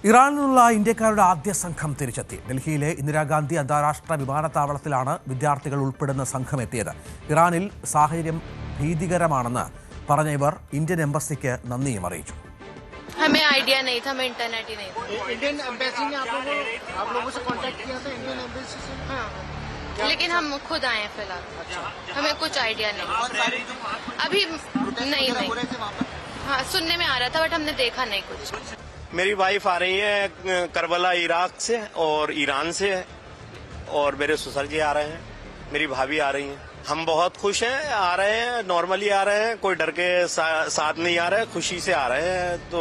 ഇറാനിൽ നിന്നുള്ള ഇന്ത്യക്കാരുടെ ആദ്യ സംഘം തിരിച്ചെത്തി. ഡൽഹിയിലെ ഇന്ദിരാഗാന്ധി അന്താരാഷ്ട്ര വിമാനത്താവളത്തിലാണ് വിദ്യാർത്ഥികൾ ഉൾപ്പെടുന്ന സംഘം എത്തിയത്. ഇറാനിൽ സാഹചര്യം ഭീതികരമാണെന്ന് പറഞ്ഞ ഇവർ ഇന്ത്യൻ എംബസിക്ക് നന്ദിയും അറിയിച്ചു. हमें आइडिया नहीं था, हमें इंटरनेट ही नहीं था. इंडियन एम्बेसी ने आप लोगों से कांटेक्ट किया था? इंडियन एम्बेसी से? हाँ, लेकिन हम खुद आए हैं फिलहाल. हमें कुछ आइडिया नहीं अभी. नहीं. हाँ, सुनने में आ रहा था बट हमने देखा नहीं कुछ. मेरी वाइफ आ रही है करबला इराक से और ईरान से, और मेरे ससुर जी आ रहे हैं, मेरी भाभी आ रही हैं. हम बहुत खुश हैं, आ रहे हैं, नॉर्मली आ रहे हैं, कोई डर के साथ नहीं आ रहे हैं, खुशी से आ रहे हैं. तो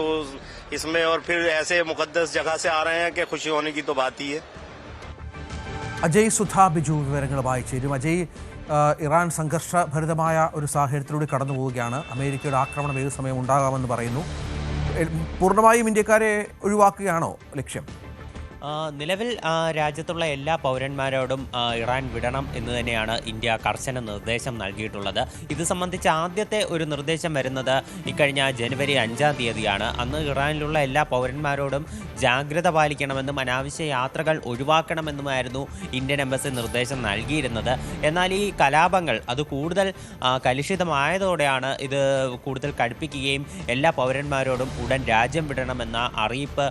इसमें और फिर ऐसे मुकद्दस जगह से आ रहे हैं कि खुशी होने की तो बात ही है. അജയ് സുധാ ബിജു വിവരങ്ങളുമായി ചേരും. അജയ്, ഇറാൻ സംഘർഷഭരിതമായ ഒരു സാഹചര്യത്തിലൂടെ കടന്നു പോവുകയാണ്. അമേരിക്കയുടെ ആക്രമണം ഏത് സമയം ഉണ്ടാകാമെന്ന് പറയുന്നു. പൂർണ്ണമായും ഇന്ത്യക്കാരെ ഒഴിവാക്കുകയാണോ ലക്ഷ്യം? നിലവിൽ രാജ്യത്തുള്ള എല്ലാ പൗരന്മാരോടും ഇറാൻ വിടണം എന്ന് തന്നെയാണ് ഇന്ത്യ കർശന നിർദ്ദേശം നൽകിയിട്ടുള്ളത്. ഇത് സംബന്ധിച്ച് ആദ്യത്തെ ഒരു നിർദ്ദേശം വരുന്നത് ഇക്കഴിഞ്ഞ ജനുവരി 5-ാം തീയതിയാണ്. അന്ന് ഇറാനിലുള്ള എല്ലാ പൗരന്മാരോടും ജാഗ്രത പാലിക്കണമെന്നും അനാവശ്യ യാത്രകൾ ഒഴിവാക്കണമെന്നുമായിരുന്നു ഇന്ത്യൻ എംബസി നിർദ്ദേശം നൽകിയിരുന്നത്. എന്നാൽ ഈ കലാപങ്ങൾ അത് കൂടുതൽ കലുഷിതമായതോടെയാണ് ഇത് കൂടുതൽ കടുപ്പിക്കുകയും എല്ലാ പൗരന്മാരോടും ഉടൻ രാജ്യം വിടണമെന്ന അറിയിപ്പ്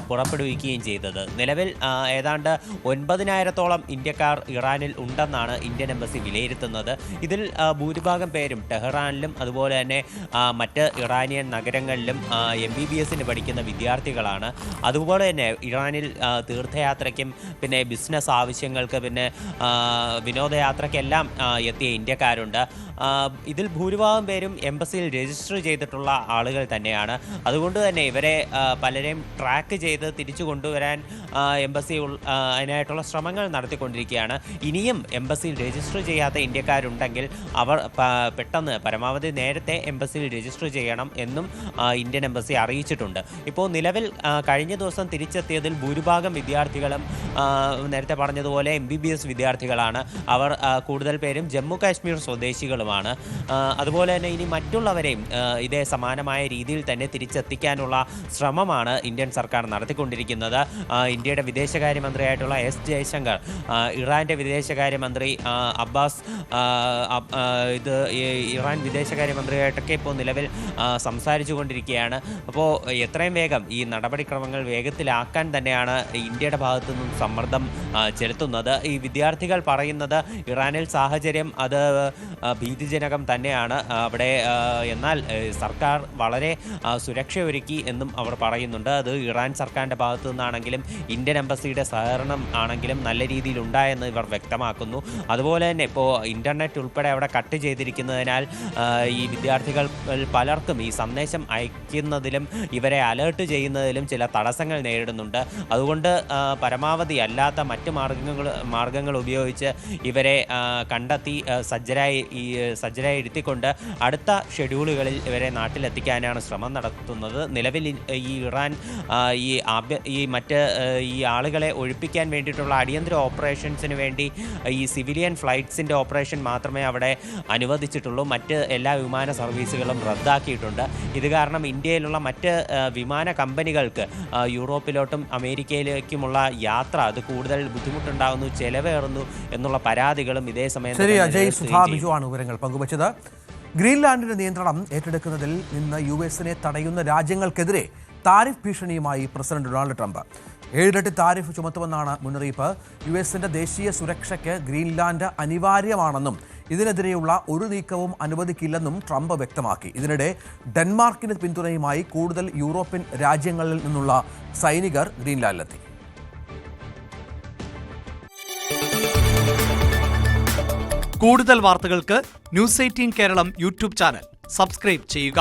പുറപ്പെടുവിക്കുകയും ചെയ്തത്. നിലവിൽ ഏതാണ്ട് 9,000-ഓളം ഇന്ത്യക്കാർ ഇറാനിൽ ഉണ്ടെന്നാണ് ഇന്ത്യൻ എംബസി വിലയിരുത്തുന്നത്. ഇതിൽ ഭൂരിഭാഗം പേരും ടെഹ്റാനിലും അതുപോലെ തന്നെ മറ്റ് ഇറാനിയൻ നഗരങ്ങളിലും MBBS-ന് പഠിക്കുന്ന വിദ്യാർത്ഥികളാണ്. അതുപോലെ തന്നെ ഇറാനിൽ തീർത്ഥയാത്രയ്ക്കും പിന്നെ ബിസിനസ് ആവശ്യങ്ങൾക്ക് പിന്നെ വിനോദയാത്രയ്ക്കെല്ലാം എത്തിയ ഇന്ത്യക്കാരുണ്ട്. ഇതിൽ ഭൂരിഭാഗം പേരും എംബസിയിൽ രജിസ്റ്റർ ചെയ്തിട്ടുള്ള ആളുകൾ തന്നെയാണ്. അതുകൊണ്ട് തന്നെ ഇവരെ പലരെയും ട്രാക്ക് ചെയ്ത് തിരിച്ചു കൊണ്ടുവരാൻ എംബസി അതിനായിട്ടുള്ള ശ്രമങ്ങൾ നടത്തിക്കൊണ്ടിരിക്കുകയാണ്. ഇനിയും എംബസിയിൽ രജിസ്റ്റർ ചെയ്യാത്ത ഇന്ത്യക്കാരുണ്ടെങ്കിൽ അവർ പെട്ടെന്ന് പരമാവധി നേരത്തെ എംബസിയിൽ രജിസ്റ്റർ ചെയ്യണം എന്നും ഇന്ത്യൻ എംബസി അറിയിച്ചിട്ടുണ്ട്. ഇപ്പോൾ നിലവിൽ കഴിഞ്ഞ ദിവസം തിരിച്ചെത്തിയതിൽ ഭൂരിഭാഗം വിദ്യാർത്ഥികളും നേരത്തെ പറഞ്ഞതുപോലെ MBBS വിദ്യാർത്ഥികളാണ്. അവർ കൂടുതൽ പേരും ജമ്മു കാശ്മീർ സ്വദേശികളുമാണ്. അതുപോലെ തന്നെ ഇനി മറ്റുള്ളവരെയും ഇതേ സമാനമായ രീതിയിൽ തന്നെ തിരിച്ചെത്തിക്കാനുള്ള ശ്രമമാണ് ഇന്ത്യൻ സർക്കാർ നടത്തിക്കൊണ്ടിരിക്കുന്നത്. ഇന്ത്യയുടെ വിദേശകാര്യമന്ത്രിയായിട്ടുള്ള S. ജയശങ്കർ, ഇറാൻ്റെ വിദേശകാര്യമന്ത്രി അബ്ബാസ്, ഇറാൻ വിദേശകാര്യമന്ത്രിയായിട്ടൊക്കെ ഇപ്പോൾ നിലവിൽ സംസാരിച്ചു കൊണ്ടിരിക്കുകയാണ്. അപ്പോൾ എത്രയും വേഗം ഈ നടപടിക്രമങ്ങൾ വേഗത്തിലാക്കാൻ തന്നെയാണ് ഇന്ത്യയുടെ ഭാഗത്തു നിന്നും സമ്മർദ്ദം ചെലുത്തുന്നത്. ഈ വിദ്യാർത്ഥികൾ പറയുന്നത് ഇറാനിൽ സാഹചര്യം അത് ഭീതിജനകം തന്നെയാണ് അവിടെ, എന്നാൽ സർക്കാർ വളരെ സുരക്ഷ ഒരുക്കി എന്നും അവർ പറയുന്നുണ്ട്. അത് ഇറാൻ സർക്കാരിൻ്റെ ഭാഗത്തു നിന്നാണെങ്കിലും ഇന്ത്യൻ എംബസിയുടെ സഹകരണം ആണെങ്കിലും നല്ല രീതിയിൽ ഉണ്ടായെന്ന് ഇവർ വ്യക്തമാക്കുന്നു. അതുപോലെ തന്നെ ഇപ്പോൾ ഇൻ്റർനെറ്റ് ഉൾപ്പെടെ അവിടെ കട്ട് ചെയ്തിരിക്കുന്നതിനാൽ ഈ വിദ്യാർത്ഥികൾ പലർക്കും ഈ സന്ദേശം അയക്കുന്നതിലും ഇവരെ അലേർട്ട് ചെയ്യുന്നതിലും ചില തടസ്സങ്ങൾ നേരിടുന്നുണ്ട്. അതുകൊണ്ട് പരമാവധി അല്ലാത്ത മറ്റ് മാർഗങ്ങൾ ഉപയോഗിച്ച് ഇവരെ കണ്ടെത്തി സജ്ജരായി ഇരുത്തിക്കൊണ്ട് അടുത്ത ഷെഡ്യൂളുകളിൽ ഇവരെ നാട്ടിലെത്തിക്കാനാണ് ശ്രമം നടത്തുന്നത്. നിലവിൽ ഈ ഇറാൻ ഈ ആളുകളെ ഒഴിപ്പിക്കാൻ വേണ്ടിയിട്ടുള്ള അടിയന്തര ഓപ്പറേഷൻസിന് വേണ്ടി ഈ സിവിലിയൻ ഫ്ലൈറ്റ്സിൻ്റെ ഓപ്പറേഷൻ മാത്രമേ അവിടെ അനുവദിച്ചിട്ടുള്ളൂ. മറ്റ് എല്ലാ വിമാന സർവീസുകളും റദ്ദാക്കിയിട്ടുണ്ട്. ഇത് കാരണം ഇന്ത്യയിലുള്ള മറ്റ് വിമാന കമ്പനികൾക്ക് യൂറോപ്പിലോട്ടും അമേരിക്കയിലേക്കുമുള്ള യാത്ര അത് കൂടുതൽ ബുദ്ധിമുട്ടുണ്ടാകുന്നു, ചെലവേറുന്നു എന്നുള്ള പരാതികളും ഇതേ സമയം. ശരി, അജയ് സുധാ ബിജുവാണ് വിവരങ്ങൾ പങ്കുവച്ചത്. ഗ്രീൻലാൻഡിന്റെ നിയന്ത്രണം ഏറ്റെടുക്കുന്നതിൽ നിന്ന് US-നെ തടയുന്ന രാജ്യങ്ങൾക്കെതിരെ താരിഫ് ഭീഷണിയുമായി പ്രസിഡന്റ് ഡൊണാൾഡ് ട്രംപ്. 7 ഇരട്ടി താരിഫ് ചുമത്തുമെന്നാണ് മുന്നറിയിപ്പ്. US-ന്റെ ദേശീയ സുരക്ഷയ്ക്ക് ഗ്രീൻലാൻഡ് അനിവാര്യമാണെന്നും ഇതിനെതിരെയുള്ള ഒരു നീക്കവും അനുവദിക്കില്ലെന്നും ട്രംപ് വ്യക്തമാക്കി. ഇതിനിടെ ഡെൻമാർക്കിന് പിന്തുണയുമായി കൂടുതൽ യൂറോപ്യൻ രാജ്യങ്ങളിൽ നിന്നുള്ള സൈനികർ ഗ്രീൻലാൻഡിലെത്തി. കൂടുതൽ വാർത്തകൾക്ക് News 18 Keralam YouTube channel subscribe ചെയ്യുക.